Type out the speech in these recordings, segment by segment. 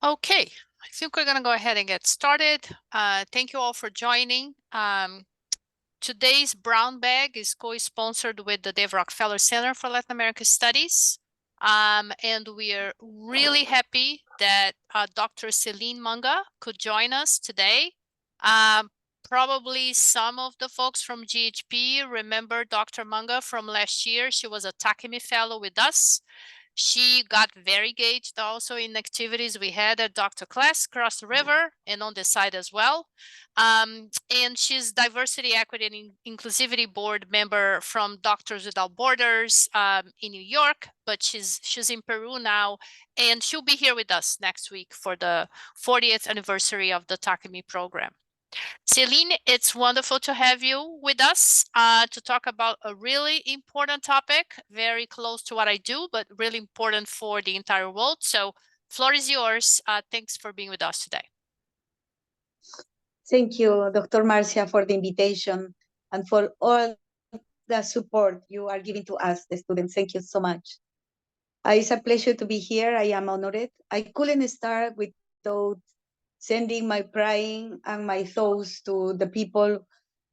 Okay, I think we're going to go ahead and get started. Thank you all for joining. Today's brown bag is co-sponsored with the Dave Rockefeller Center for Latin America Studies. And we are really happy that Dr. Selene Manga could join us today. Probably some of the folks from GHP remember Dr. Manga from last year. She was a Takemi fellow with us. She got very engaged also in activities we had at Dr. Class across the river and on this side as well. And she's Diversity, Equity, and Inclusivity Board member from Doctors Without Borders in New York, but she's in Peru now, and she'll be here with us next week for the 40th anniversary of the Takemi program. Selene, it's wonderful to have you with us to talk about a really important topic, very close to what I do, but really important for the entire world. So, floor is yours. Thanks for being with us today. Thank you, Dr. Marcia, for the invitation and for all the support you are giving to us, the students. Thank you so much. It's a pleasure to be here. I am honored. I couldn't start without sending my praying and my thoughts to the people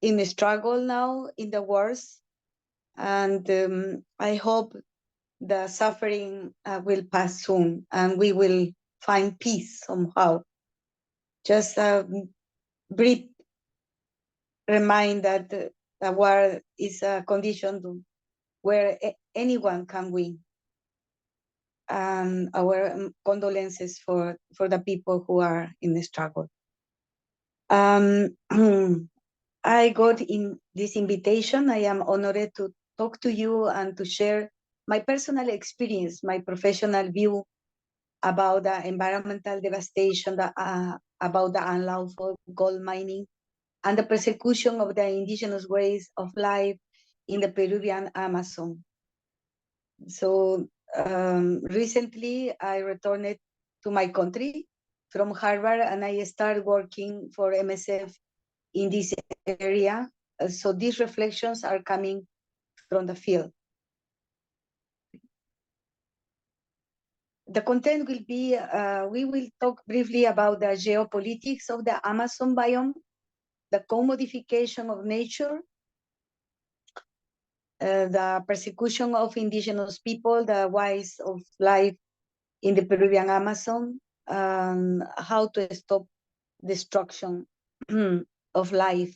in the struggle now in the wars. And I hope the suffering will pass soon and we will find peace somehow. Just a brief remind that the war is a condition where anyone can win. And our condolences for the people who are in the struggle. I got in this invitation. I am honored to talk to you and to share my personal experience, my professional view about the environmental devastation, about the unlawful gold mining, and the persecution of the indigenous ways of life in the Peruvian Amazon. So recently I returned to my country from Harvard and I started working for MSF in this area. So these reflections are coming from the field. The content will be, we will talk briefly about the geopolitics of the Amazon biome, the commodification of nature, the persecution of indigenous people, the ways of life in the Peruvian Amazon, how to stop destruction of life.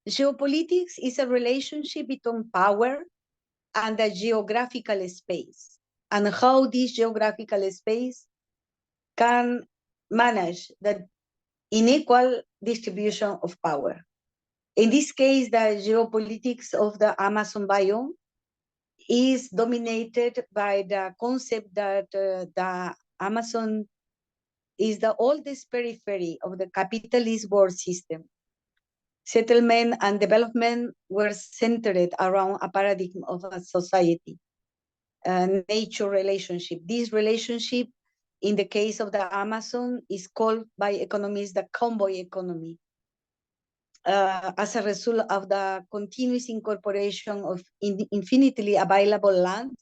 Geopolitics is a relationship between power and the geographical space, and how this geographical space can manage the unequal distribution of power. In this case, the geopolitics of the Amazon biome is dominated by the concept that the Amazon is the oldest periphery of the capitalist world system. Settlement and development were centered around a paradigm of a society, a nature relationship. This relationship, in the case of the Amazon, is called by economists the convoy economy. As a result of the continuous incorporation of infinitely available land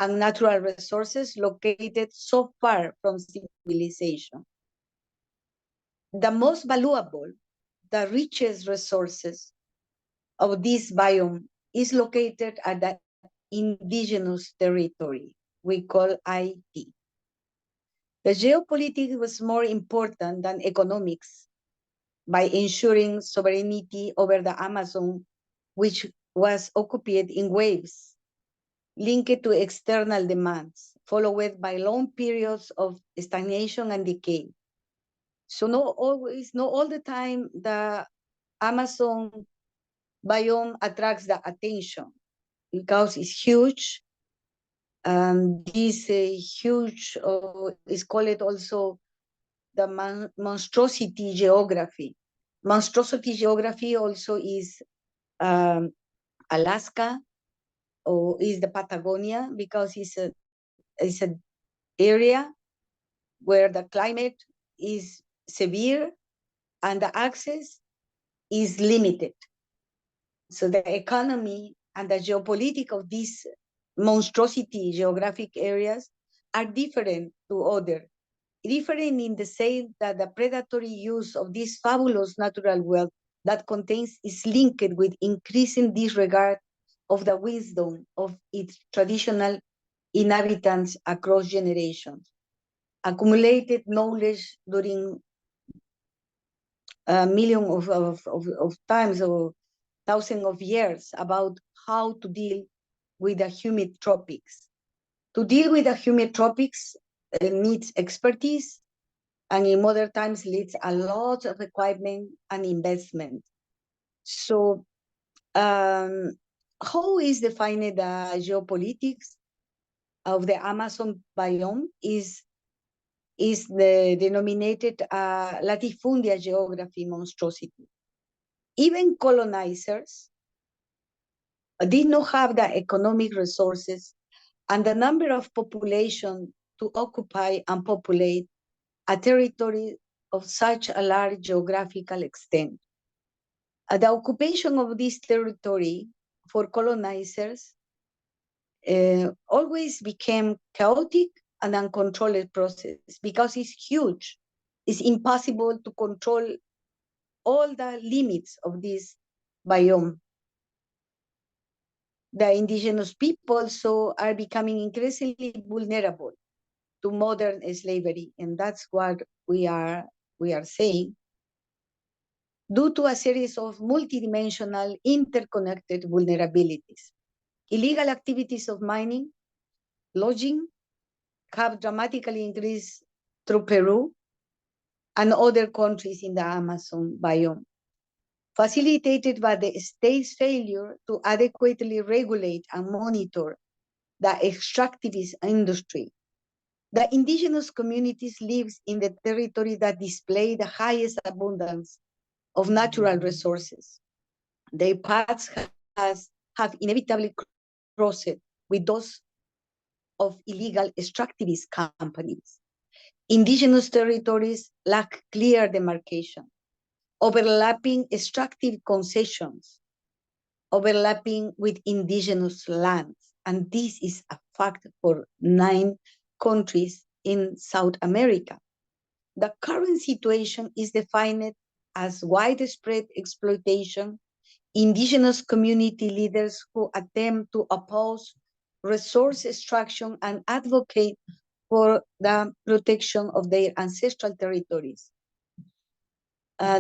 and natural resources located so far from civilization. The most valuable, the richest resources of this biome is located at the indigenous territory we call IT. The geopolitics was more important than economics by ensuring sovereignty over the Amazon, which was occupied in waves linked to external demands, followed by long periods of stagnation and decay. So not all the time the Amazon biome attracts the attention because it's huge. This huge is called also the monstrosity geography. Monstrosity geography also is Alaska or is the Patagonia, because it's an area where the climate is severe and the access is limited. So the economy and the geopolitics of these monstrosity geographic areas are different to other. Different in the sense that the predatory use of this fabulous natural wealth that contains is linked with increasing disregard of the wisdom of its traditional inhabitants across generations. Accumulated knowledge during a million of times or thousands of years about how to deal with the humid tropics. To deal with the humid tropics needs expertise, and in modern times needs a lot of equipment and investment. So how is defined the geopolitics of the Amazon biome is the denominated latifundia geography monstrosity. Even colonizers did not have the economic resources and the number of population to occupy and populate a territory of such a large geographical extent. The occupation of this territory for colonizers always became chaotic and uncontrolled process because it's huge. It's impossible to control all the limits of this biome. The indigenous people so are becoming increasingly vulnerable to modern slavery, and that's what we are saying, due to a series of multidimensional interconnected vulnerabilities. Illegal activities of mining, logging have dramatically increased through Peru and other countries in the Amazon biome, facilitated by the state's failure to adequately regulate and monitor the extractivist industry. The indigenous communities live in the territory that display the highest abundance of natural resources. Their paths have inevitably crossed with those of illegal extractivist companies. Indigenous territories lack clear demarcation, overlapping extractive concessions, overlapping with indigenous lands. And this is a fact for 9 countries in South America. The current situation is defined as widespread exploitation, indigenous community leaders who attempt to oppose resource extraction and advocate for the protection of their ancestral territories.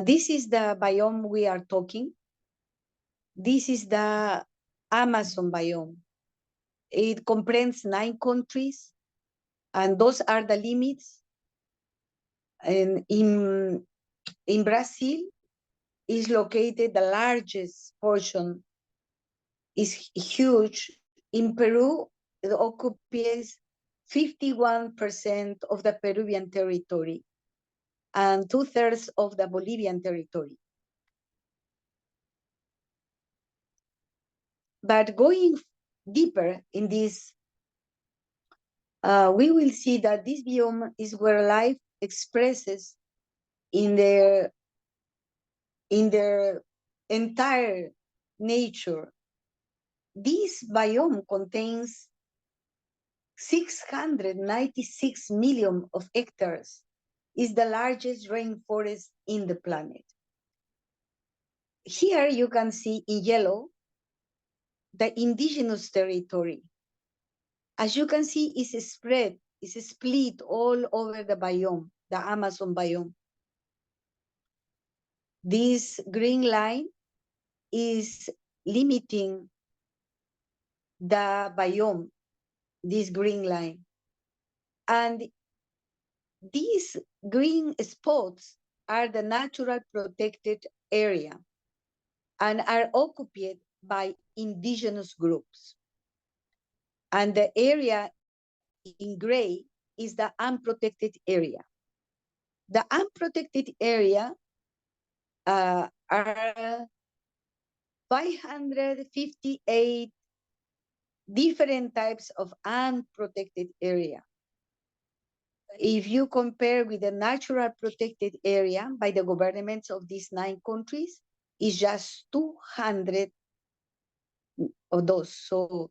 This is the biome we are talking. This is the Amazon biome. It comprehends 9 countries, and those are the limits. And in Brazil is located the largest portion, is huge. In Peru, it occupies 51% of the Peruvian territory and 2/3 of the Bolivian territory. But going deeper in this, we will see that this biome is where life expresses in their entire nature. This biome contains 696 million of hectares, is the largest rainforest in the planet. Here you can see in yellow the indigenous territory. As you can see, it's spread, it's split all over the biome, the Amazon biome. This green line is limiting the biome, this green line. And these green spots are the natural protected area and are occupied by indigenous groups. And the area in gray is the unprotected area. The unprotected area are 558 different types of unprotected area. If you compare with the natural protected area by the governments of these 9 countries, it's just 200 of those. So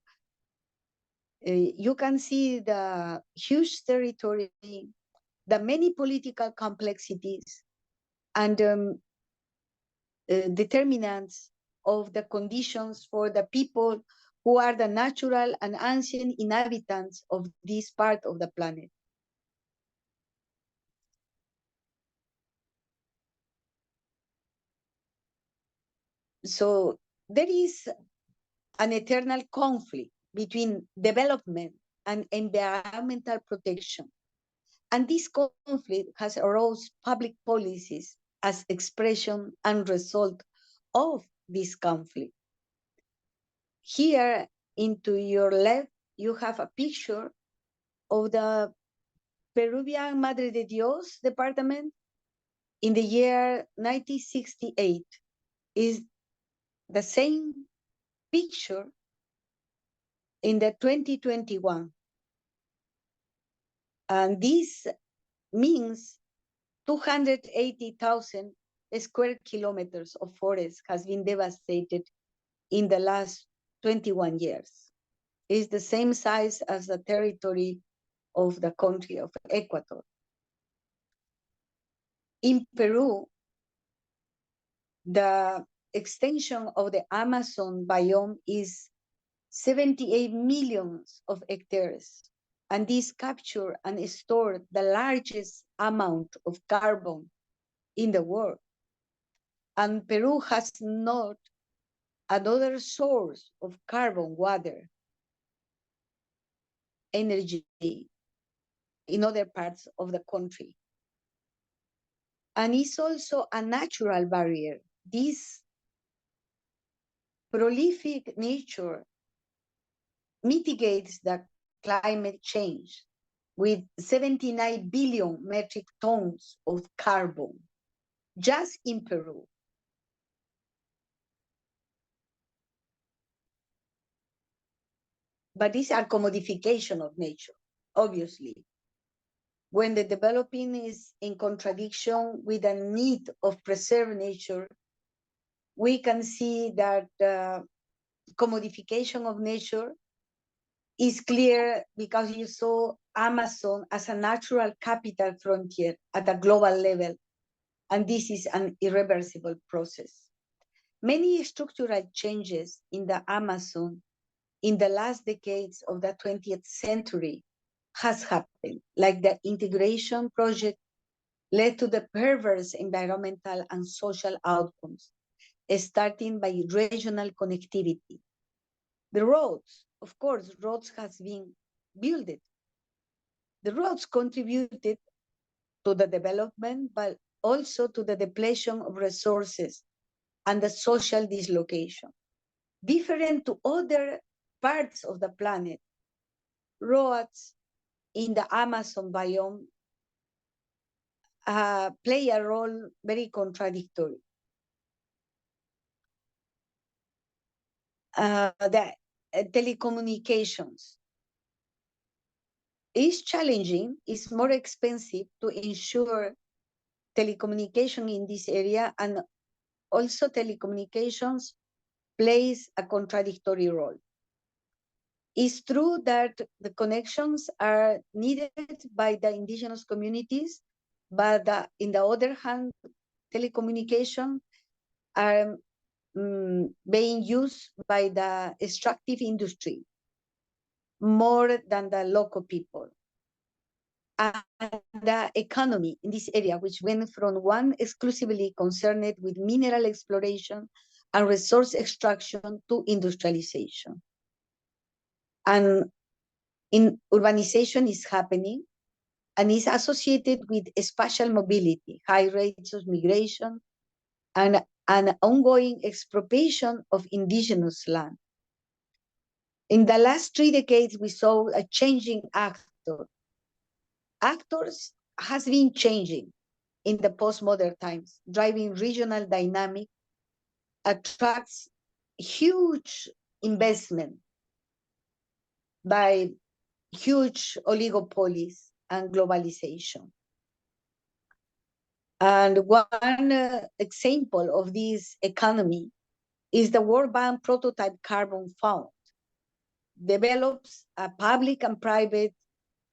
you can see the huge territory, the many political complexities, and determinants of the conditions for the people who are the natural and ancient inhabitants of this part of the planet. So there is an eternal conflict between development and environmental protection. And this conflict has arose public policies as expression and result of this conflict. Here, into your left, you have a picture of the Peruvian Madre de Dios department in the year 1968. Is the same picture in the 2021. And this means 280,000 square kilometers of forest has been devastated in the last 21 years. It's the same size as the territory of the country of Ecuador. In Peru, the extension of the Amazon biome is 78 millions of hectares, and this capture and store the largest amount of carbon in the world. And Peru has not another source of carbon, water, energy in other parts of the country. And it's also a natural barrier. This prolific nature mitigates the climate change with 79 billion metric tons of carbon just in Peru. But these are commodification of nature, obviously. When the developing is in contradiction with the need of preserve nature, we can see that commodification of nature is clear because you saw Amazon as a natural capital frontier at a global level, and this is an irreversible process. Many structural changes in the Amazon in the last decades of the 20th century has happened, like the integration project led to the perverse environmental and social outcomes, starting by regional connectivity. The roads, of course, roads has been built. The roads contributed to the development, but also to the depletion of resources and the social dislocation. Different to other parts of the planet, roads in the Amazon biome play a role very contradictory. The telecommunications is challenging, it's more expensive to ensure telecommunication in this area, and also telecommunications plays a contradictory role. It's true that the connections are needed by the indigenous communities, but in the other hand, telecommunication are being used by the extractive industry more than the local people. And the economy in this area, which went from one exclusively concerned with mineral exploration and resource extraction to industrialization. And in urbanization is happening and is associated with spatial mobility, high rates of migration, and an ongoing expropriation of indigenous land. In the last 3 decades, we saw a changing actor. Actors has been changing in the postmodern times, driving regional dynamic, attracts huge investment by huge oligopolies and globalization. And one example of this economy is the World Bank Prototype Carbon Fund, develops a public and private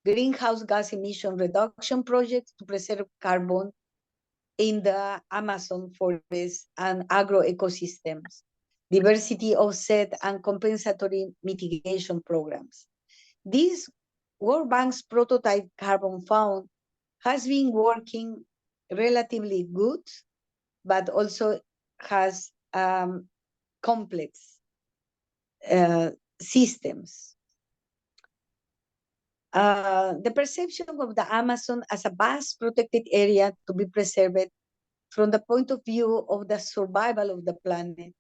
greenhouse gas emission reduction projects to preserve carbon in the Amazon forest and agro ecosystems, diversity offset and compensatory mitigation programs. This World Bank's Prototype Carbon Fund has been working relatively good, but also has complex systems. The perception of the Amazon as a vast protected area to be preserved from the point of view of the survival of the planet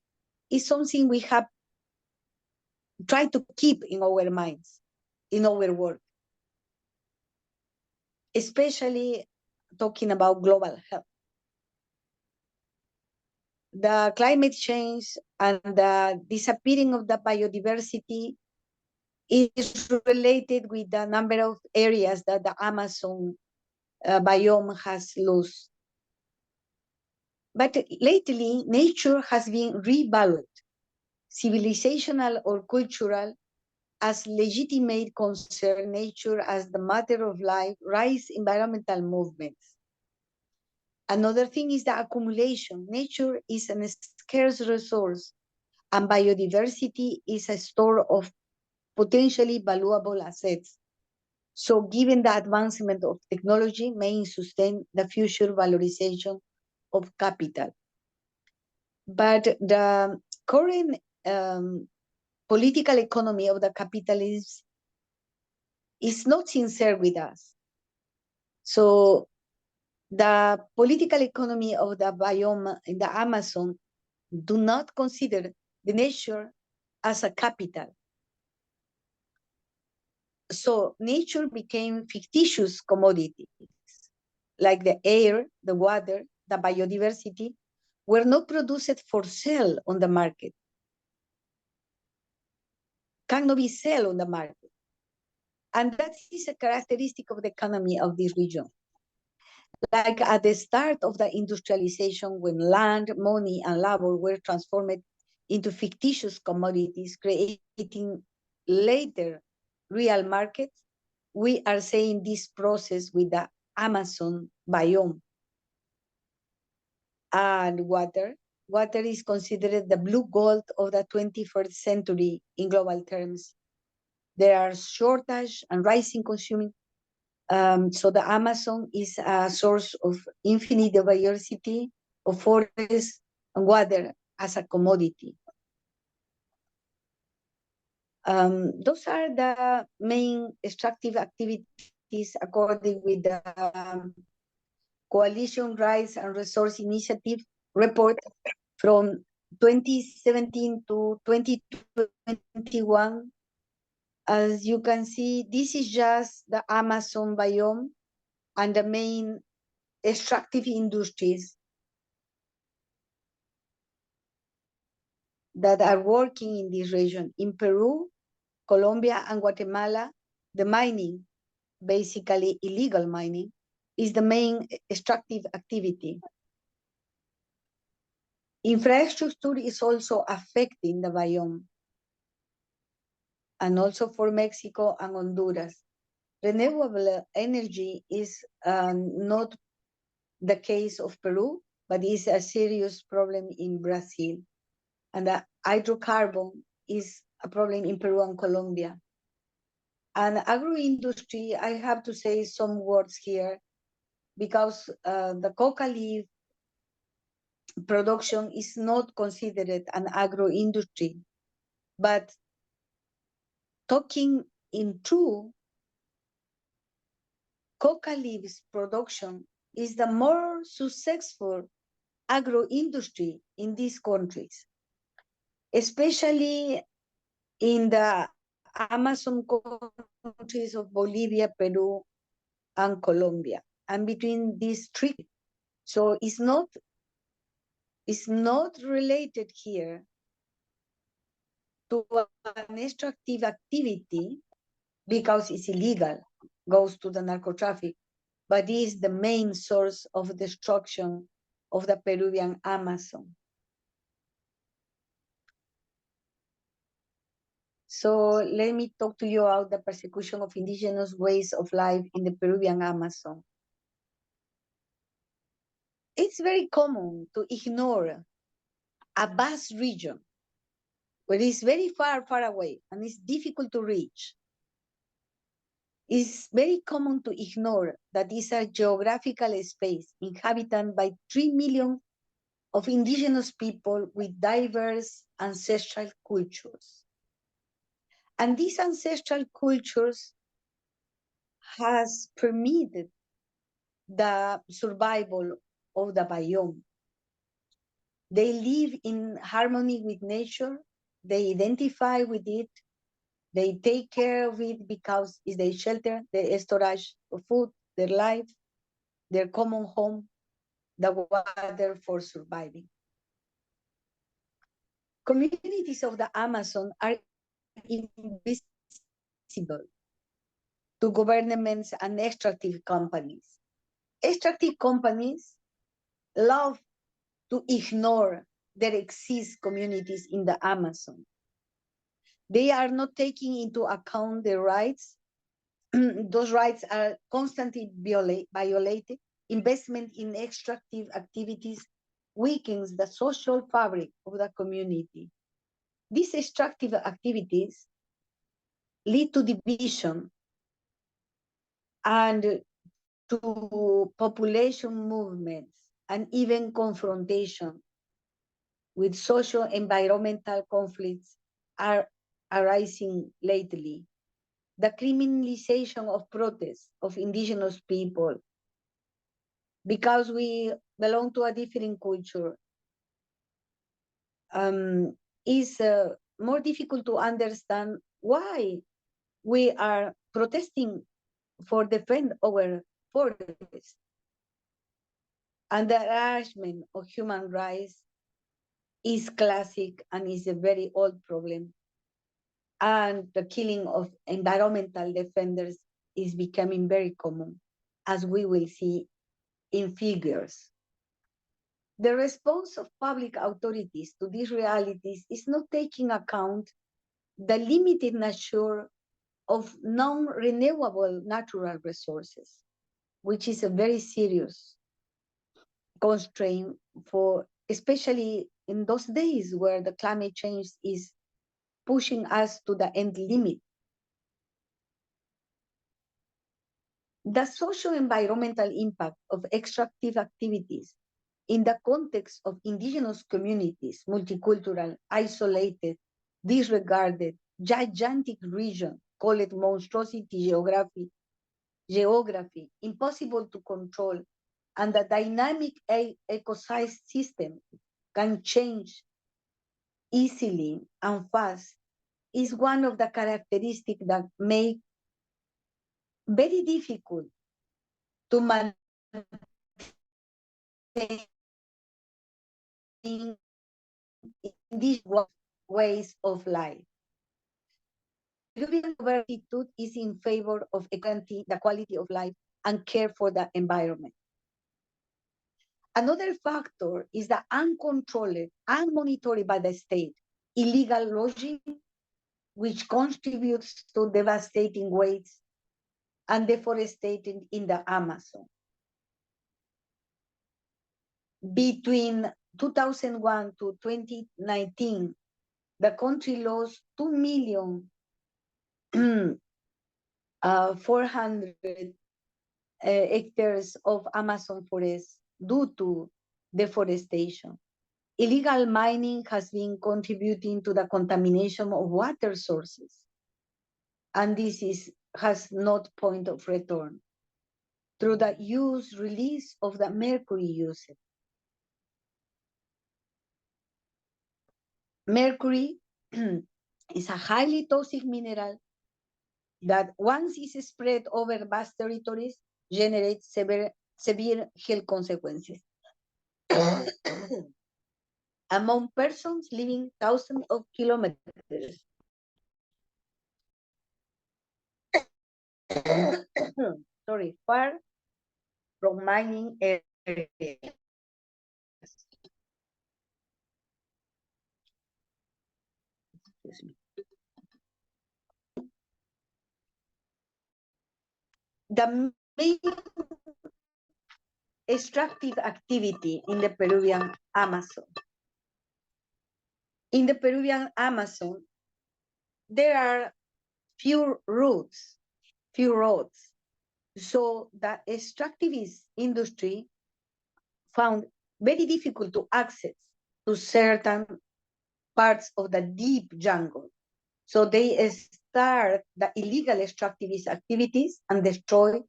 is something we have tried to keep in our minds, in our work, especially talking about global health. The climate change and the disappearing of the biodiversity is related with the number of areas that the Amazon biome has lost. But lately, nature has been revalued, civilizational or cultural, as legitimate concern, nature as the matter of life, rise environmental movements. Another thing is the accumulation. Nature is a scarce resource, and biodiversity is a store of potentially valuable assets. So given the advancement of technology may sustain the future valorization of capital. But the current political economy of the capitalism is not sincere with us. So the political economy of the biome in the Amazon do not consider the nature as a capital. So nature became fictitious commodities, like the air, the water, the biodiversity, were not produced for sale on the market, cannot be sold on the market. And that is a characteristic of the economy of this region. Like at the start of the industrialization, when land, money, and labor were transformed into fictitious commodities, creating later real markets, we are saying this process with the Amazon biome. And water. Water is considered the blue gold of the 21st century in global terms. There are shortage and rising consuming. So the Amazon is a source of infinite diversity of forests and water as a commodity. Those are the main extractive activities according with the Coalition Rights and Resource Initiative report from 2017 to 2021. As you can see, this is just the Amazon biome and the main extractive industries that are working in this region. In Peru, Colombia, and Guatemala, the mining, basically illegal mining, is the main extractive activity. Infrastructure is also affecting the biome, and also for Mexico and Honduras. Renewable energy is not the case of Peru, but is a serious problem in Brazil. And the hydrocarbon is a problem in Peru and Colombia. And agro-industry, I have to say some words here, because the coca leaf production is not considered an agro-industry. But talking in true, coca leaves production is the more successful agro-industry in these countries, especially in the Amazon countries of Bolivia, Peru, and Colombia, and between these three. So it's not related here to an extractive activity because it's illegal, goes to the narco traffic, but is the main source of destruction of the Peruvian Amazon. So let me talk to you about the persecution of indigenous ways of life in the Peruvian Amazon. It's very common to ignore a vast region where it's very far, far away and it's difficult to reach. It's very common to ignore that it's a geographical space inhabited by 3 million of indigenous people with diverse ancestral cultures. And these ancestral cultures has permitted the survival of the biome. They live in harmony with nature, they identify with it, they take care of it because it's their shelter, their storage of food, their life, their common home, the water for surviving. Communities of the Amazon are invisible to governments and extractive companies. Extractive companies love to ignore there exist communities in the Amazon. They are not taking into account the rights. Those rights are constantly violated. Investment in extractive activities weakens the social fabric of the community. These extractive activities lead to division and to population movements and even confrontation with social environmental conflicts are arising lately. The criminalization of protests of indigenous people because we belong to a different culture is more difficult to understand why we are protesting for defend our forest. And the harassment of human rights is classic and is a very old problem. And the killing of environmental defenders is becoming very common, as we will see in figures. The response of public authorities to these realities is not taking account the limited nature of non-renewable natural resources, which is a very serious constraint for, especially in those days where the climate change is pushing us to the end limit. The social environmental impact of extractive activities in the context of indigenous communities, multicultural, isolated, disregarded, gigantic region, call it monstrosity geography, impossible to control, and the dynamic ecosystem can change easily and fast, is one of the characteristics that make very difficult to maintain these ways of life. Peruvian attitude is in favor of equality, the quality of life, and care for the environment. Another factor is the uncontrolled, unmonitored by the state, illegal logging, which contributes to devastating waste and deforestation in the Amazon. Between 2001 to 2019, the country lost 2 million 400 hectares of Amazon forest due to deforestation. Illegal mining has been contributing to the contamination of water sources. And this has not point of return through the release of the mercury usage. Mercury is a highly toxic mineral that once is spread over vast territories, generates severe health consequences. Among persons living thousands of kilometers. Sorry, far from mining areas. Excuse me. the main extractive activity in the Peruvian Amazon. In the Peruvian Amazon, there are few roads. So the extractivist industry found very difficult to access to certain parts of the deep jungle. So they start the illegal extractivist activities and destroy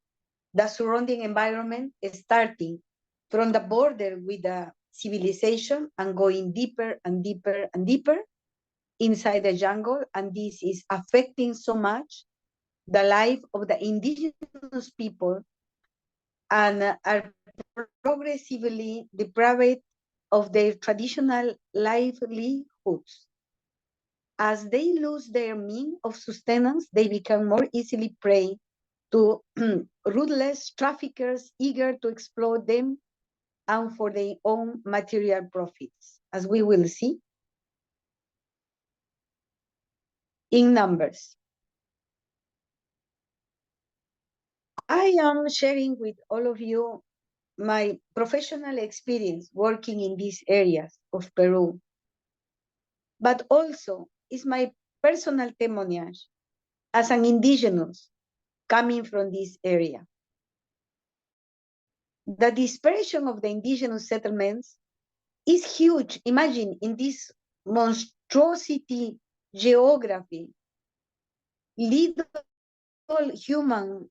the surrounding environment, starting from the border with the civilization and going deeper and deeper and deeper inside the jungle. And this is affecting so much the life of the indigenous people and are progressively deprived of their traditional livelihoods. As they lose their means of sustenance, they become more easily prey to ruthless traffickers eager to exploit them and for their own material profits, as we will see in numbers. I am sharing with all of you my professional experience working in these areas of Peru, but also is my personal témoignage as an indigenous coming from this area. The dispersion of the indigenous settlements is huge. Imagine in this monstrosity geography, little human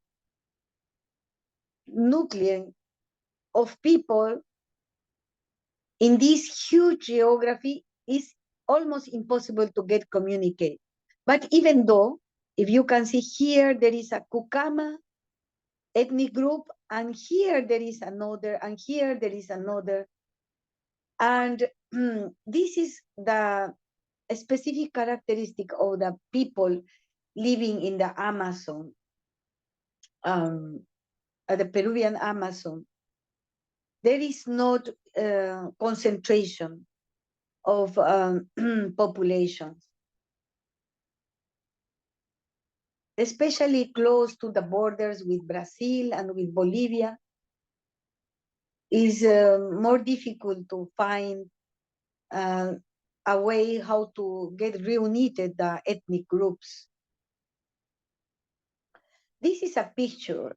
nucleus of people in this huge geography is almost impossible to get communicate. But even though, if you can see here, there is a Kukama ethnic group, and here there is another, and here there is another. And this is the specific characteristic of the people living in the Amazon, the Peruvian Amazon. There is not concentration of populations, especially close to the borders with Brazil and with Bolivia. Is more difficult to find a way how to get reunited the ethnic groups. This is a picture,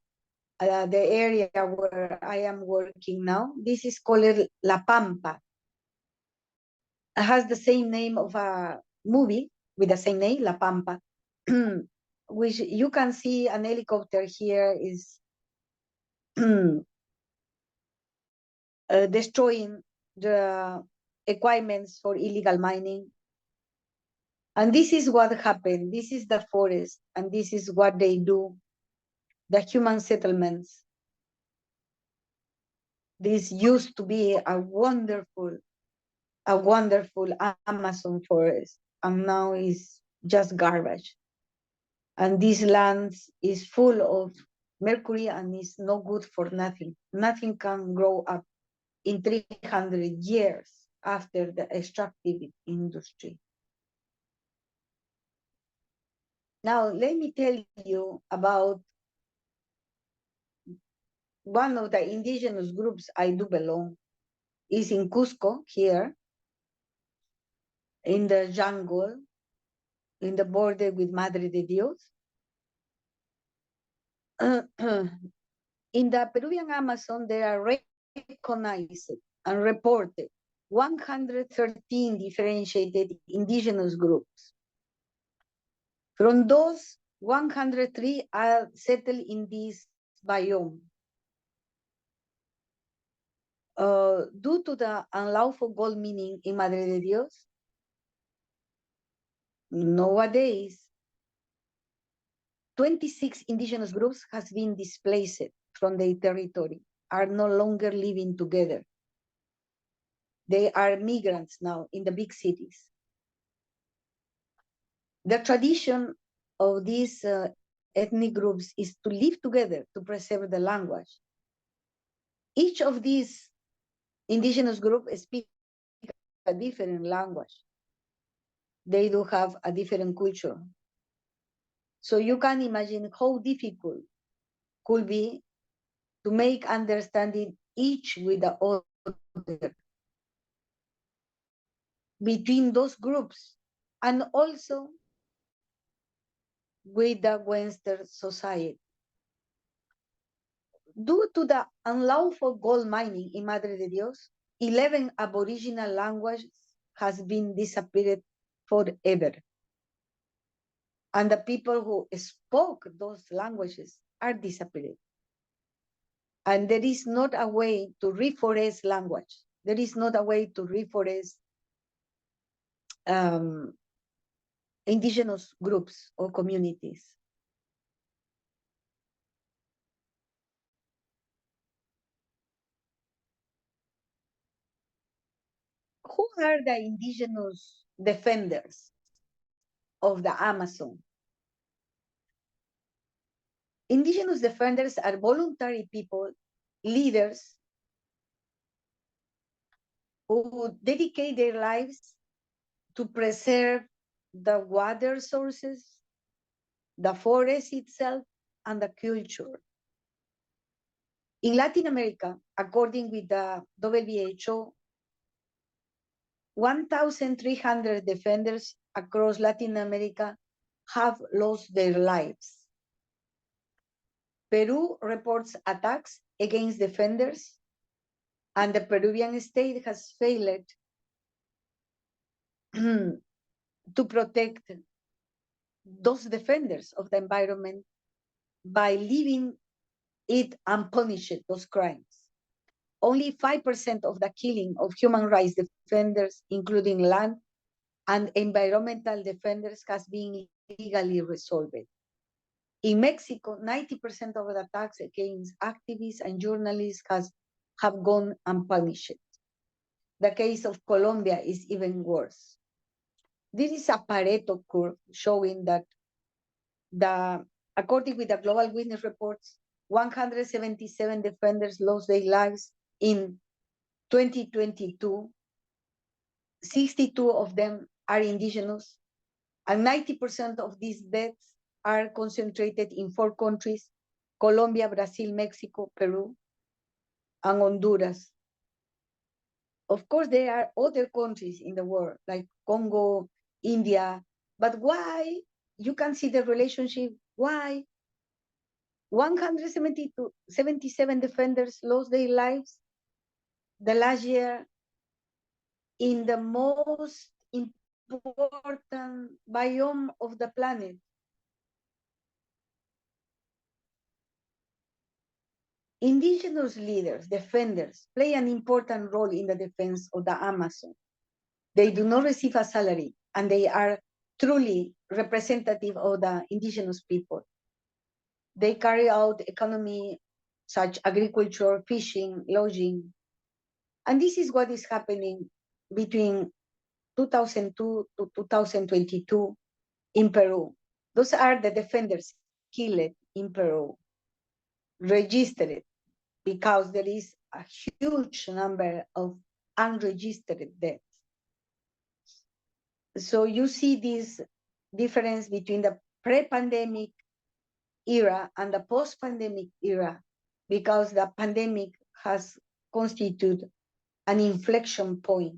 the area where I am working now. This is called La Pampa. It has the same name of a movie with the same name, La Pampa, which you can see an helicopter here is destroying the equipments for illegal mining. And this is what happened. This is the forest, and this is what they do, the human settlements. This used to be a wonderful Amazon forest, and now is just garbage. And this land is full of mercury and is no good for nothing. Nothing can grow up in 300 years after the extractive industry. Now, let me tell you about one of the indigenous groups I do belong. Is in Cusco, here, in the jungle, in the border with Madre de Dios. In the Peruvian Amazon, there are recognized and reported 113 differentiated indigenous groups. From those, 103 are settled in this biome. Due to the unlawful gold mining in Madre de Dios, nowadays, 26 indigenous groups has been displaced from their territory, are no longer living together. They are migrants now in the big cities. The tradition of these ethnic groups is to live together to preserve the language. Each of these indigenous groups speak a different language. They do have a different culture. So you can imagine how difficult could be to make understanding each with the other between those groups, and also with the Western society. Due to the unlawful gold mining in Madre de Dios, 11 Aboriginal languages has been disappeared forever. And the people who spoke those languages are disappeared. And there is not a way to reforest language. There is not a way to reforest indigenous groups or communities. Who are the indigenous defenders of the Amazon? Indigenous defenders are voluntary people, leaders, who dedicate their lives to preserve the water sources, the forest itself, and the culture. In Latin America, according with the WHO, 1,300 defenders across Latin America have lost their lives. Peru reports attacks against defenders, and the Peruvian state has failed to protect those defenders of the environment by leaving it unpunished, those crimes. Only 5% of the killing of human rights defenders, including land and environmental defenders, has been legally resolved. In Mexico, 90% of the attacks against activists and journalists have gone unpunished. The case of Colombia is even worse. This is a Pareto curve showing that according with the Global Witness reports, 177 defenders lost their lives in 2022. 62 of them are indigenous, and 90% of these deaths are concentrated in 4 countries: Colombia, Brazil, Mexico, Peru, and Honduras. Of course, there are other countries in the world, like Congo, India, but why? You can see the relationship. Why 177 defenders lost their lives the last year in the most important biome of the planet? Indigenous leaders, defenders, play an important role in the defense of the Amazon. They do not receive a salary, and they are truly representative of the indigenous people. They carry out economy such agriculture, fishing, lodging. And this is what is happening between 2002 to 2022 in Peru. Those are the defenders killed in Peru, registered, because there is a huge number of unregistered deaths. So you see this difference between the pre-pandemic era and the post-pandemic era, because the pandemic has constituted an inflection point.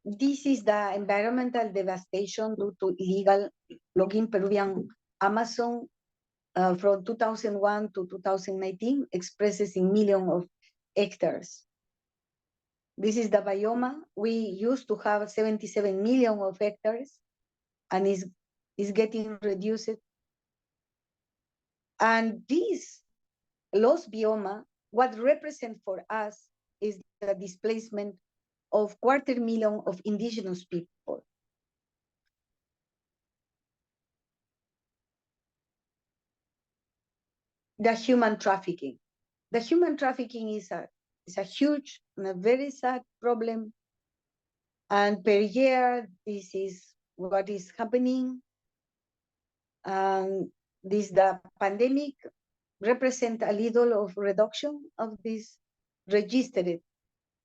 This is the environmental devastation due to illegal logging Peruvian Amazon from 2001 to 2019, expresses in millions of hectares. This is the bioma. We used to have 77 million of hectares, and is getting reduced. And this lost bioma, what represents for us is the displacement of 250,000 of indigenous people. The human trafficking. The human trafficking is a huge and a very sad problem. And per year, this is what is happening. And the pandemic represent a little of reduction of this registered.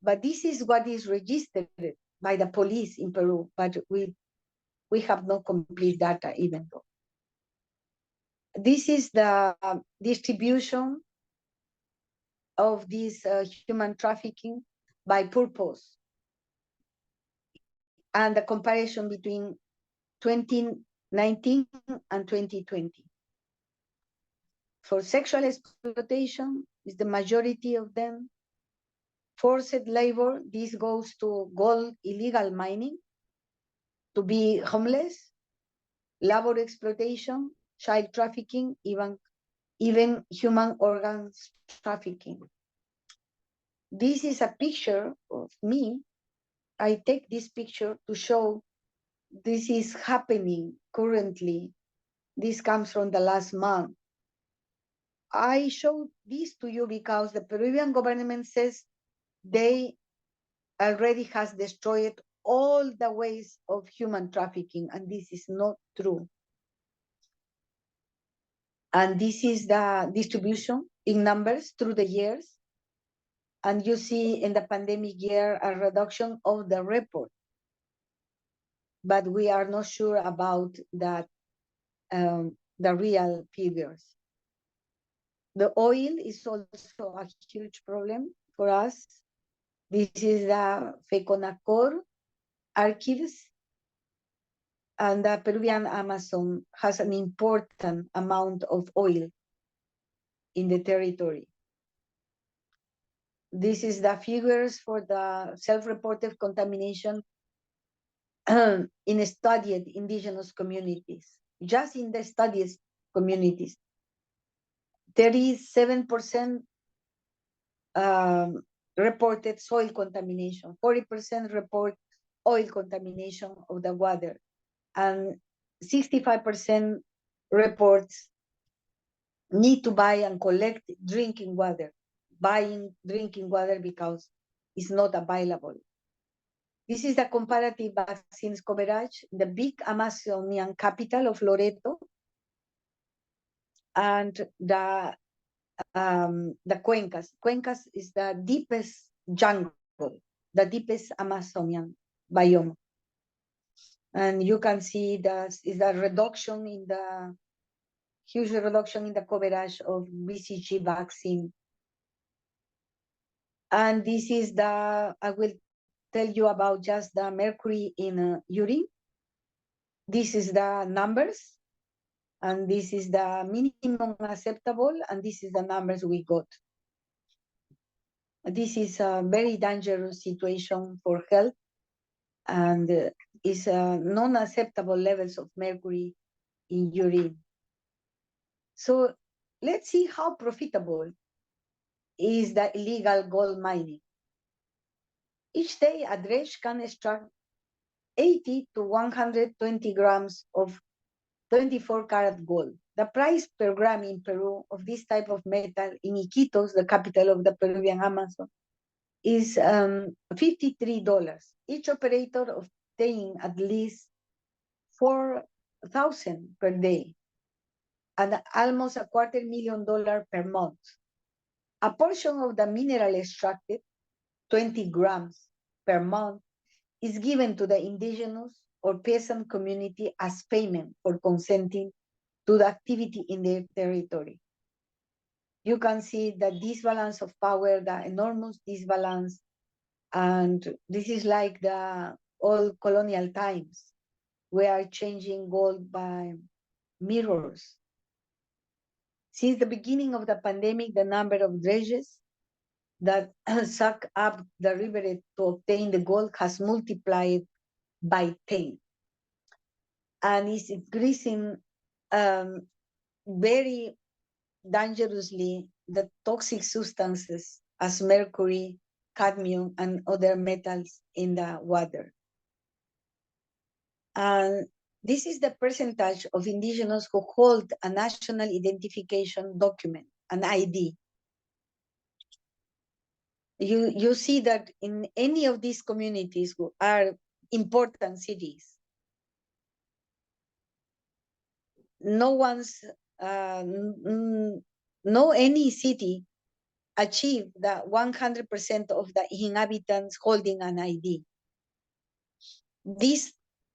But this is what is registered by the police in Peru, but with We have no complete data even though. This is the distribution of this human trafficking by purpose and the comparison between 2019 and 2020. For sexual exploitation is the majority of them. Forced labor, this goes to gold illegal mining, to be homeless, labor exploitation, child trafficking, even human organs trafficking. This is a picture of me. I take this picture to show this is happening currently. This comes from the last month. I show this to you because the Peruvian government says they already has destroyed all the ways of human trafficking, and this is not true. And this is the distribution in numbers through the years. And you see in the pandemic year a reduction of the report. But we are not sure about that, the real figures. The oil is also a huge problem for us. This is the FECONACOR archives, and the Peruvian Amazon has an important amount of oil in the territory. This is the figures for the self-reported contamination in studied indigenous communities. Just in the studied communities, 37% reported soil contamination, 40% report oil contamination of the water, and 65% reports need to buy and collect drinking water, buying drinking water because it's not available. This is the comparative vaccines coverage, the big Amazonian capital of Loreto, and the cuencas. Cuencas is the deepest jungle, the deepest Amazonian biome. And you can see that is a reduction in the huge reduction in the coverage of BCG vaccine. And this is the, I will tell you about just the mercury in urine. This is the numbers, and this is the minimum acceptable, and this is the numbers we got. This is a very dangerous situation for health, and is non-acceptable levels of mercury in urine. So let's see how profitable is the illegal gold mining. Each day, a dredge can extract 80 to 120 grams of 24-karat gold. The price per gram in Peru of this type of metal in Iquitos, the capital of the Peruvian Amazon, is $53. Each operator obtaining at least 4,000 per day and almost $250,000 per month. A portion of the mineral extracted, 20 grams per month, is given to the indigenous or peasant community as payment for consenting to the activity in their territory. You can see the disbalance of power, the enormous disbalance, and this is like the old colonial times. We are changing gold by mirrors. Since the beginning of the pandemic, the number of dredges that suck up the riverbed to obtain the gold has multiplied by 10. And is increasing very dangerously the toxic substances as mercury, cadmium, and other metals in the water. And this is the percentage of indigenous who hold a national identification document, an ID. You see that in any of these communities who are important cities, no one's, no any city achieved that 100% of the inhabitants holding an ID. This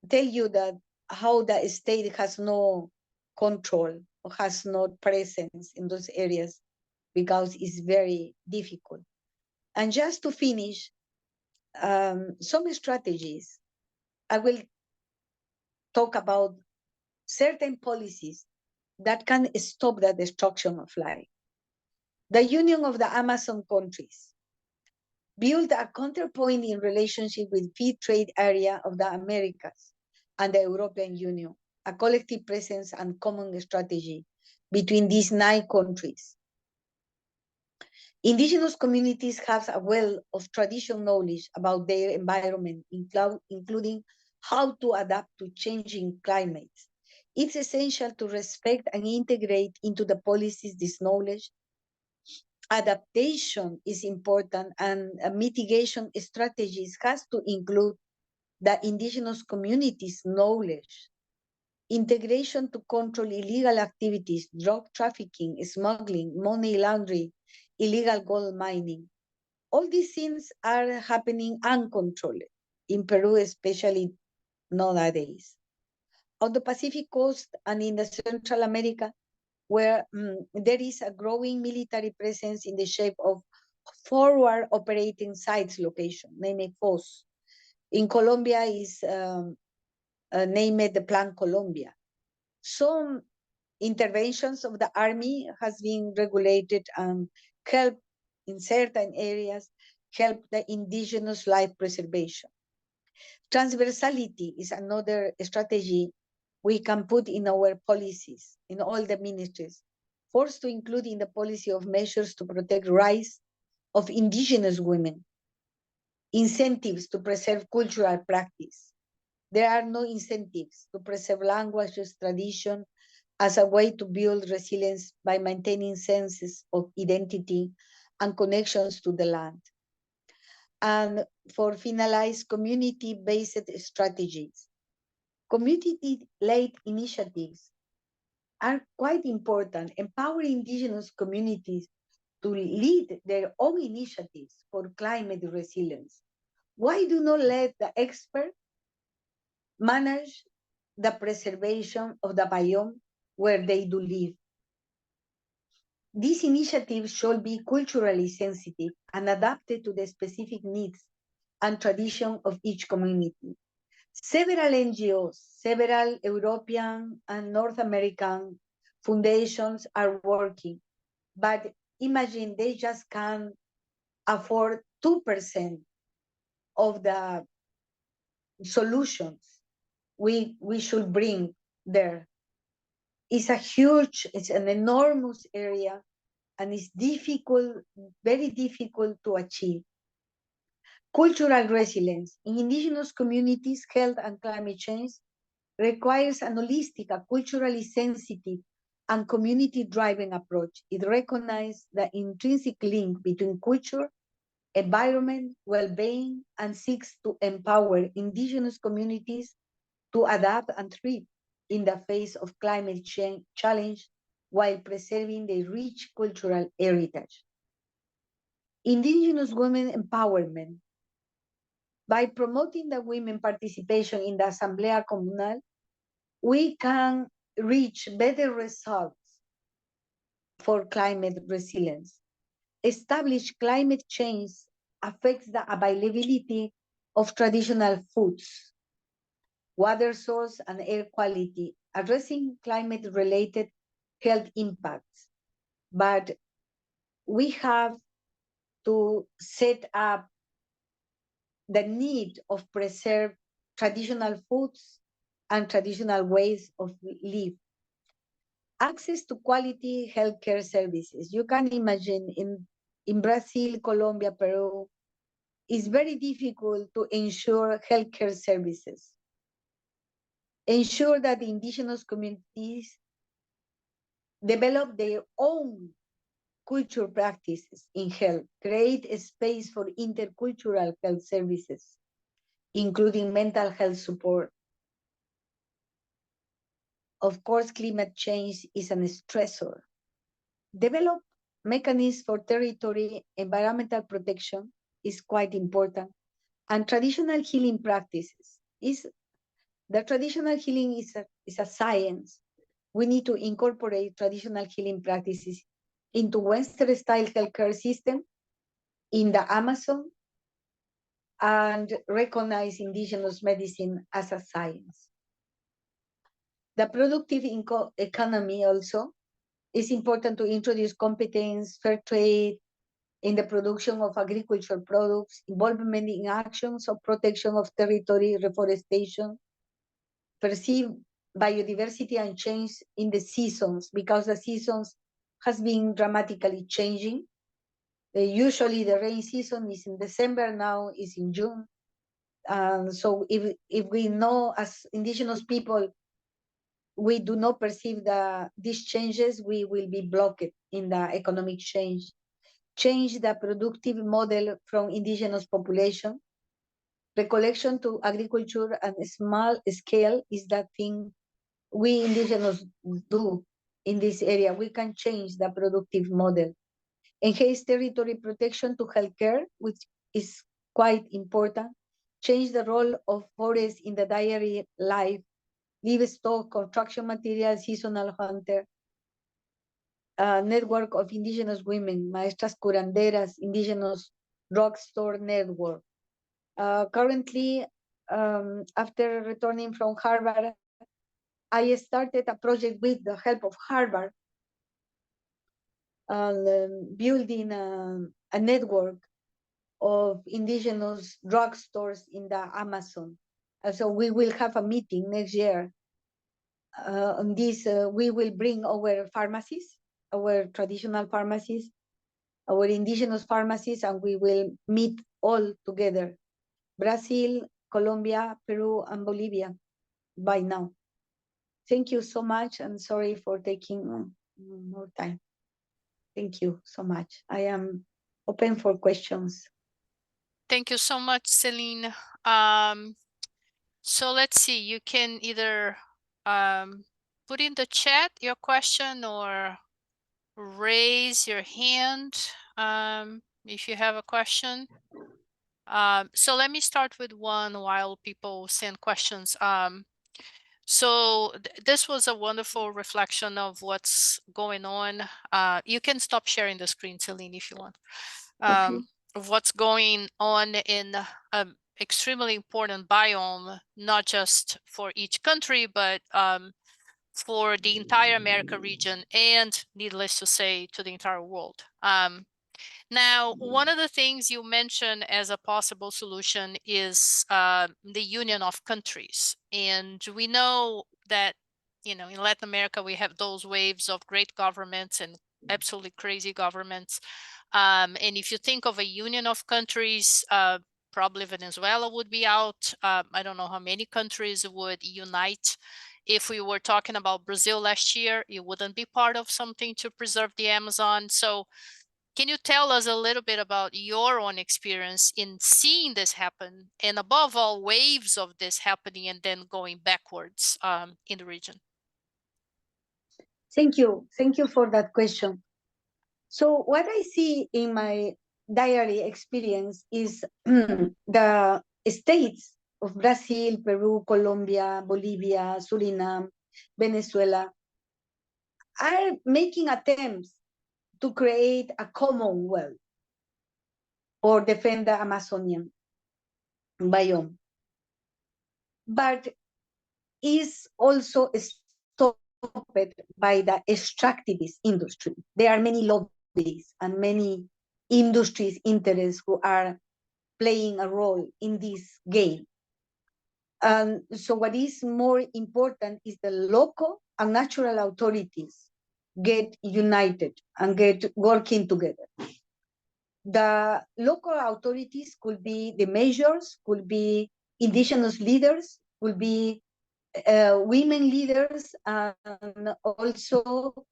tell you that how the state has no control or has no presence in those areas because it's very difficult. And just to finish, some strategies. I will talk about certain policies that can stop the destruction of life. The Union of the Amazon countries built a counterpoint in relationship with free trade area of the Americas and the European Union, a collective presence and common strategy between these 9 countries. Indigenous communities have a wealth of traditional knowledge about their environment, including how to adapt to changing climates. It's essential to respect and integrate into the policies this knowledge. Adaptation is important, and mitigation strategies has to include the indigenous communities' knowledge. Integration to control illegal activities, drug trafficking, smuggling, money laundering, illegal gold mining. All these things are happening uncontrolled in Peru, especially nowadays. On the Pacific coast and in the Central America, where there is a growing military presence in the shape of forward operating sites location, named FOS. In Colombia is named the Plan Colombia. Some interventions of the army has been regulated and help in certain areas, help the indigenous life preservation. Transversality is another strategy we can put in our policies, in all the ministries, forced to include in the policy of measures to protect rights of indigenous women, incentives to preserve cultural practice. There are no incentives to preserve languages, tradition, as a way to build resilience by maintaining senses of identity and connections to the land. And for finalized community-based strategies. Community-led initiatives are quite important, empowering indigenous communities to lead their own initiatives for climate resilience. Why do not let the expert manage the preservation of the biome where they do live? These initiatives should be culturally sensitive and adapted to the specific needs and tradition of each community. Several NGOs, several European and North American foundations are working, but imagine they just can't afford 2% of the solutions we should bring there. It's an enormous area, and it's difficult, very difficult to achieve. Cultural resilience in indigenous communities, health and climate change requires an holistic, a culturally sensitive, and community-driven approach. It recognizes the intrinsic link between culture, environment, well-being, and seeks to empower indigenous communities to adapt and thrive in the face of climate change challenge while preserving their rich cultural heritage. Indigenous women empowerment. By promoting the women participation in the Asamblea Comunal, we can reach better results for climate resilience. Established climate change affects the availability of traditional foods, water source, and air quality, addressing climate-related health impacts. But we have to set up the need of preserve traditional foods and traditional ways of live. Access to quality healthcare services. You can imagine in Brazil, Colombia, Peru, it's very difficult to ensure healthcare services. Ensure that the indigenous communities develop their own culture practices in health, create a space for intercultural health services, including mental health support. Of course, climate change is a stressor. Develop mechanisms for territory environmental protection is quite important, and traditional healing practices is The traditional healing is a science. We need to incorporate traditional healing practices into Western-style healthcare system in the Amazon and recognize indigenous medicine as a science. The productive economy also is important to introduce competence, fair trade in the production of agricultural products, involvement in actions of protection of territory, reforestation, perceive biodiversity and change in the seasons, because the seasons has been dramatically changing. Usually the rain season is in December, now is in June. So if we know as indigenous people, we do not perceive these changes, we will be blocked in the economic change. Change the productive model from indigenous population. Recollection to agriculture and small scale is that thing we indigenous do in this area. We can change the productive model. Enhance territory protection to healthcare, which is quite important. Change the role of forests in the diary life, livestock, construction materials, seasonal hunter. Network of indigenous women, maestras curanderas, indigenous drugstore network. Currently, after returning from Harvard, I started a project with the help of Harvard, building a network of indigenous drugstores in the Amazon. So we will have a meeting next year. On this, we will bring our pharmacies, our traditional pharmacies, our indigenous pharmacies, and we will meet all together. Brazil, Colombia, Peru, and Bolivia by now. Thank you so much, and sorry for taking more time. Thank you so much. I am open for questions. Thank you so much, Selene. So let's see, you can either put in the chat your question or raise your hand if you have a question. So let me start with one while people send questions. So this was a wonderful reflection of what's going on. You can stop sharing the screen, Selene, if you want. Okay. Of what's going on in an extremely important biome, not just for each country, but for the entire America region, and needless to say, to the entire world. Now, one of the things you mentioned as a possible solution is the union of countries. And we know that, in Latin America, we have those waves of great governments and absolutely crazy governments. And if you think of a union of countries, probably Venezuela would be out. I don't know how many countries would unite. If we were talking about Brazil last year, it wouldn't be part of something to preserve the Amazon. So can you tell us a little bit about your own experience in seeing this happen, and above all, waves of this happening and then going backwards in the region? Thank you. Thank you for that question. So what I see in my diary experience is the states of Brazil, Peru, Colombia, Bolivia, Suriname, Venezuela are making attempts to create a commonwealth or defend the Amazonian biome, but is also stopped by the extractivist industry. There are many lobbies and many industries interests who are playing a role in this game. So what is more important is the local and natural authorities get united and get working together. The local authorities could be the mayors, could be indigenous leaders, could be women leaders, and also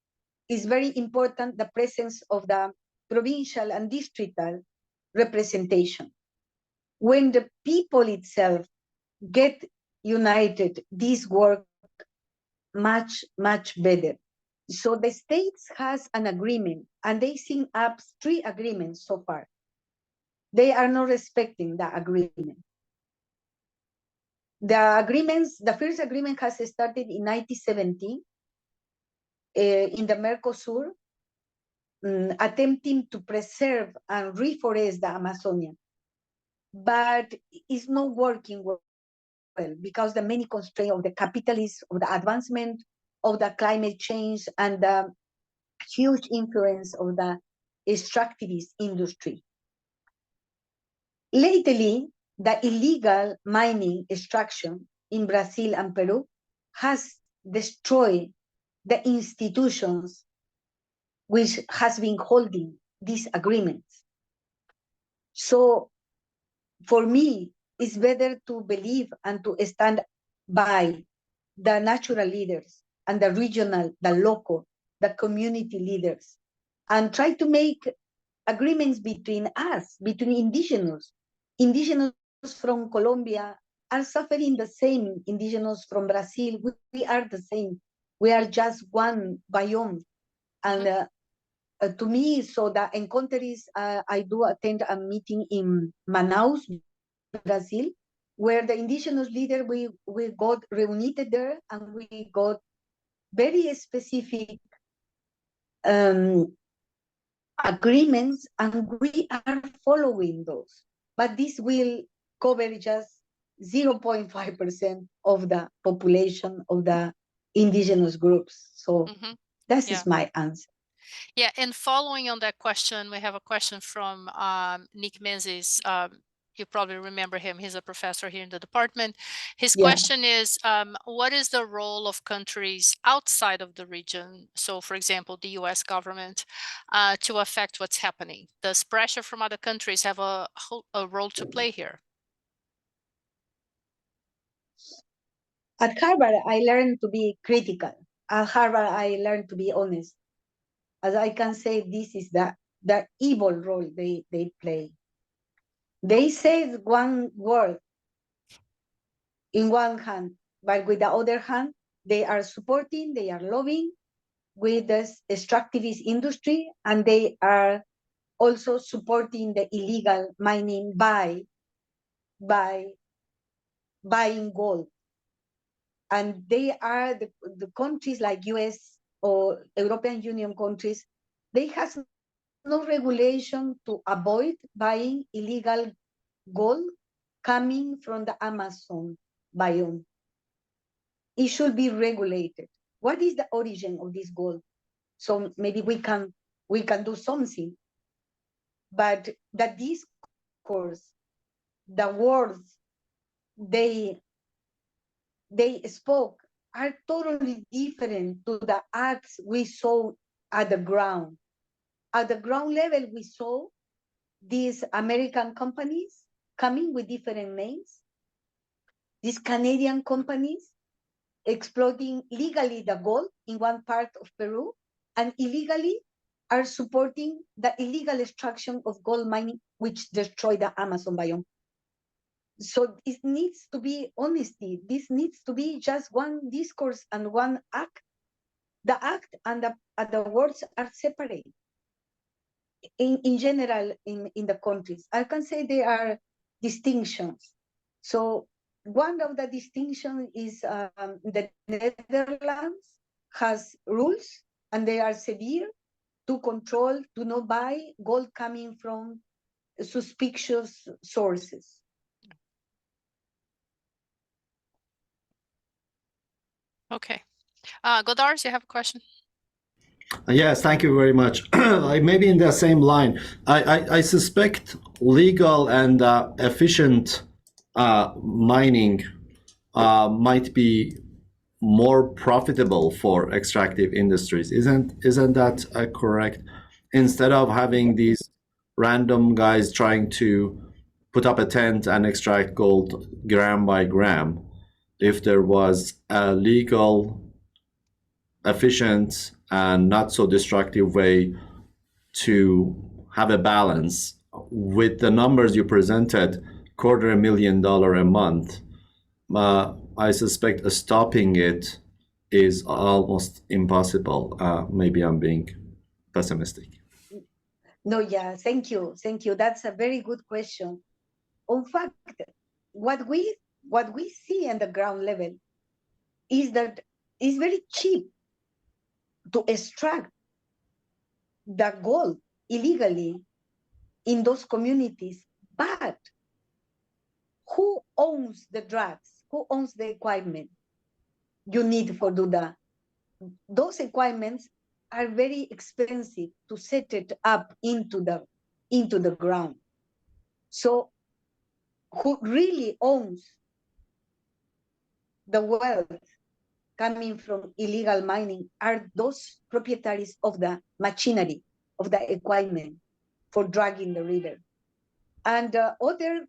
is very important the presence of the provincial and districtal representation. When the people itself get united, this work much, much better. So the states has an agreement, and they signed up 3 agreements so far. They are not respecting the agreement. The first agreement has started in 1970 in the Mercosur, attempting to preserve and reforest the Amazonian. But it's not working well because the many constraints of the capitalism, of the advancement of the climate change, and the huge influence of the extractivist industry. Lately, the illegal mining extraction in Brazil and Peru has destroyed the institutions which has been holding these agreements. So for me, it's better to believe and to stand by the natural leaders and the regional, the local, the community leaders, and try to make agreements between us, between indigenous. Indigenous from Colombia are suffering the same. Indigenous from Brazil, we are the same. We are just one biome. And to me, so the encounter is, I do attend a meeting in Manaus, Brazil, where the indigenous leader, we got reunited there and we got very specific agreements, and we are following those. But this will cover just 0.5% of the population of the indigenous groups. So that is my answer. Yeah, and following on that question, we have a question from Nick Menzies. You probably remember him. He's a professor here in the department. His question is, what is the role of countries outside of the region? So, for example, the US government, to affect what's happening. Does pressure from other countries have a role to play here? At Harvard, I learned to be critical. At Harvard, I learned to be honest. As I can say, this is the evil role they play. They say one word in one hand, but with the other hand, they are supporting, they are lobbying with the extractivist industry, and they are also supporting the illegal mining by buying gold. And they are the countries like US or European Union countries, they have no regulation to avoid buying illegal gold coming from the Amazon biome. It should be regulated. What is the origin of this gold? So maybe we can do something. But the discourse, the words they spoke are totally different to the acts we saw at the ground. At the ground level, we saw these American companies coming with different names, these Canadian companies exploiting legally the gold in one part of Peru, and illegally are supporting the illegal extraction of gold mining, which destroyed the Amazon biome. So it needs to be honesty. This needs to be just one discourse and one act. The act and the words are separate. In general, in the countries, I can say there are distinctions. So one of the distinctions is the Netherlands has rules, and they are severe to control, to not buy gold coming from suspicious sources. Okay. Godard, you have a question? Yes, thank you very much. Maybe in the same line, I suspect legal and efficient mining might be more profitable for extractive industries. Isn't that correct? Instead of having these random guys trying to put up a tent and extract gold gram by gram, if there was a legal, efficient, and not so destructive way to have a balance with the numbers you presented, $250,000 a month, I suspect stopping it is almost impossible. Maybe I'm being pessimistic. No, yeah, thank you. That's a very good question. In fact, what we what we see at the ground level is that it's very cheap to extract the gold illegally in those communities. But who owns the drugs? Who owns the equipment you need for do that? Those equipments are very expensive to set it up into the ground. So who really owns the wealth coming from illegal mining are those proprietaries of the machinery, of the equipment for dragging the river. And other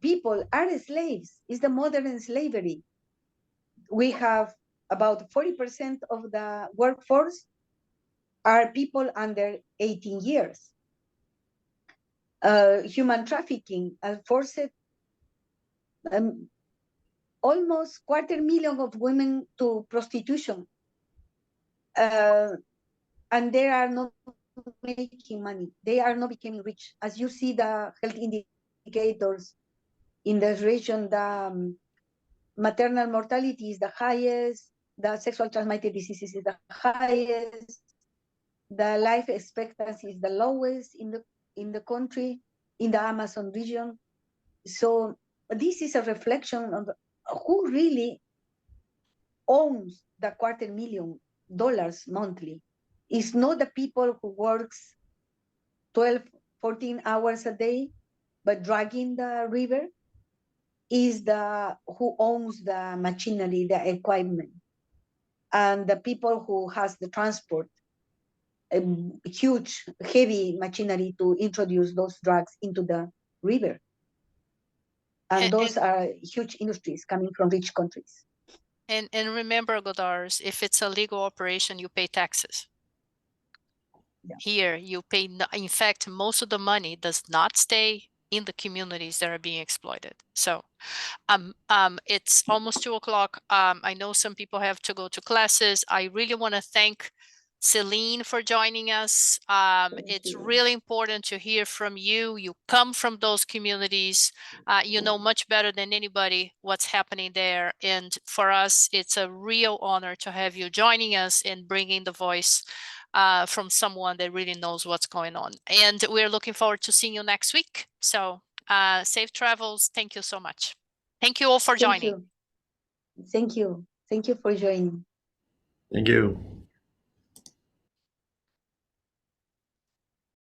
people are slaves. It's the modern slavery. We have about 40% of the workforce are people under 18 years. Human trafficking, forced almost 250,000 of women to prostitution. And they are not making money. They are not becoming rich. As you see the health indicators in the region, the maternal mortality is the highest, the sexual transmitted diseases is the highest, the life expectancy is the lowest in the country, in the Amazon region. So this is a reflection of who really owns the $250,000 monthly. It's not the people who works 12, 14 hours a day, but dragging the river is the who owns the machinery, the equipment, and the people who has the transport, huge, heavy machinery to introduce those drugs into the river. And those are huge industries coming from rich countries. And remember, Godars, if it's a legal operation, you pay taxes. Yeah. Here, you pay, in fact, most of the money does not stay in the communities that are being exploited. So it's almost 2 o'clock. I know some people have to go to classes. I really want to thank Selene for joining us. It's really important to hear from you. You come from those communities. You know much better than anybody what's happening there. And for us, it's a real honor to have you joining us and bringing the voice from someone that really knows what's going on. And we're looking forward to seeing you next week. So safe travels. Thank you so much. Thank you all for joining. Thank you. Thank you. Thank you for joining. Thank you.